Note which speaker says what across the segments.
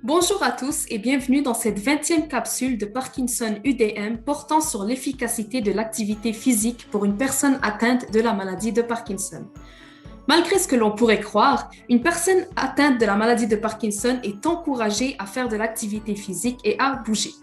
Speaker 1: Bonjour à tous et bienvenue dans cette 20e capsule de Parkinson UDM portant sur l'efficacité de l'activité physique pour une personne atteinte de la maladie de Parkinson. Malgré ce que l'on pourrait croire, une personne atteinte de la maladie de Parkinson est encouragée à faire de l'activité physique et à bouger.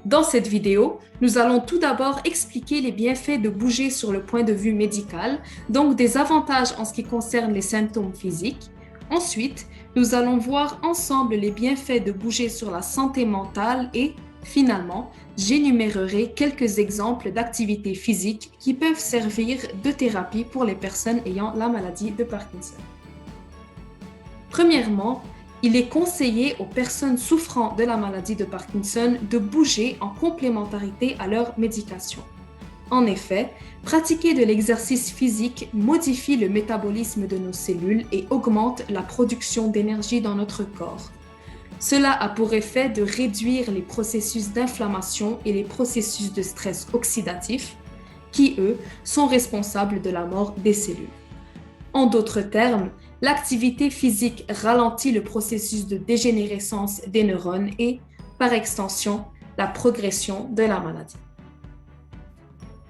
Speaker 1: Dans cette vidéo, nous allons tout d'abord expliquer les bienfaits de bouger sur le point de vue médical, donc des avantages en ce qui concerne les symptômes physiques. Ensuite, nous allons voir ensemble les bienfaits de bouger sur la santé mentale et, finalement, j'énumérerai quelques exemples d'activités physiques qui peuvent servir de thérapie pour les personnes ayant la maladie de Parkinson. Premièrement, il est conseillé aux personnes souffrant de la maladie de Parkinson de bouger en complémentarité à leur médication. En effet, pratiquer de l'exercice physique modifie le métabolisme de nos cellules et augmente la production d'énergie dans notre corps. Cela a pour effet de réduire les processus d'inflammation et les processus de stress oxydatif, qui, eux, sont responsables de la mort des cellules. En d'autres termes, l'activité physique ralentit le processus de dégénérescence des neurones et, par extension, la progression de la maladie.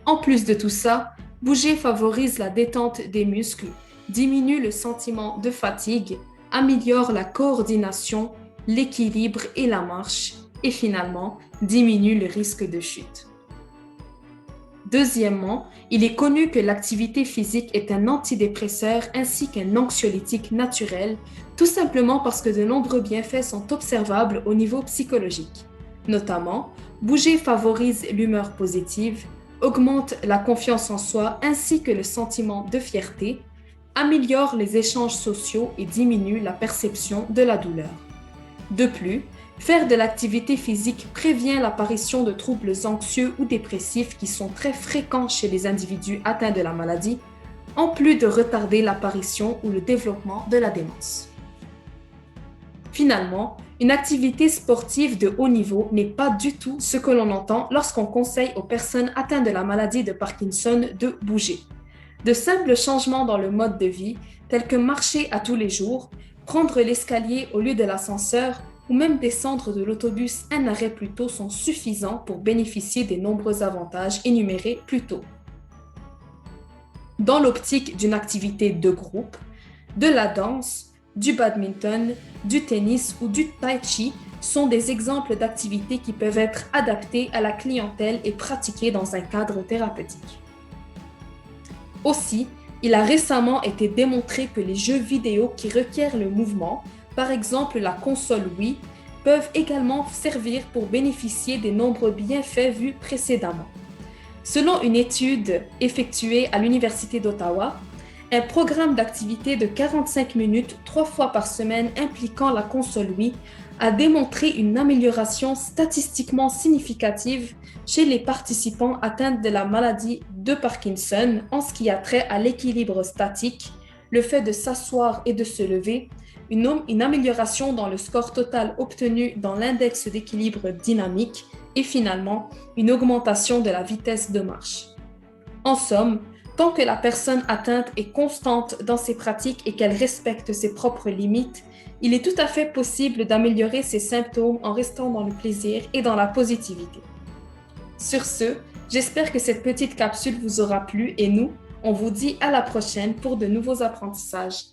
Speaker 1: En plus de tout ça, bouger favorise la détente des muscles, diminue le sentiment de fatigue, améliore la coordination, l'équilibre et la marche, et finalement, diminue le risque de chute. Deuxièmement, il est connu que l'activité physique est un antidépresseur ainsi qu'un anxiolytique naturel, tout simplement parce que de nombreux bienfaits sont observables au niveau psychologique. Notamment, bouger favorise l'humeur positive, augmente la confiance en soi ainsi que le sentiment de fierté, améliore les échanges sociaux et diminue la perception de la douleur. De plus, faire de l'activité physique prévient l'apparition de troubles anxieux ou dépressifs qui sont très fréquents chez les individus atteints de la maladie, en plus de retarder l'apparition ou le développement de la démence. Finalement, une activité sportive de haut niveau n'est pas du tout ce que l'on entend lorsqu'on conseille aux personnes atteintes de la maladie de Parkinson de bouger. De simples changements dans le mode de vie, tels que marcher à tous les jours, prendre l'escalier au lieu de l'ascenseur ou même descendre de l'autobus un arrêt plus tôt sont suffisants pour bénéficier des nombreux avantages énumérés plus tôt. Dans l'optique d'une activité de groupe, de la danse, du badminton, du tennis ou du tai chi sont des exemples d'activités qui peuvent être adaptées à la clientèle et pratiquées dans un cadre thérapeutique. Aussi, il a récemment été démontré que les jeux vidéo qui requièrent le mouvement, par exemple la console Wii, peuvent également servir pour bénéficier des nombreux bienfaits vus précédemment. Selon une étude effectuée à l'Université d'Ottawa, un programme d'activité de 45 minutes 3 fois par semaine impliquant la console Wii a démontré une amélioration statistiquement significative chez les participants atteints de la maladie de Parkinson en ce qui a trait à l'équilibre statique, le fait de s'asseoir et de se lever, une amélioration dans le score total obtenu dans l'index d'équilibre dynamique et finalement une augmentation de la vitesse de marche. En somme, tant que la personne atteinte est constante dans ses pratiques et qu'elle respecte ses propres limites, il est tout à fait possible d'améliorer ses symptômes en restant dans le plaisir et dans la positivité. Sur ce, j'espère que cette petite capsule vous aura plu et nous, on vous dit à la prochaine pour de nouveaux apprentissages.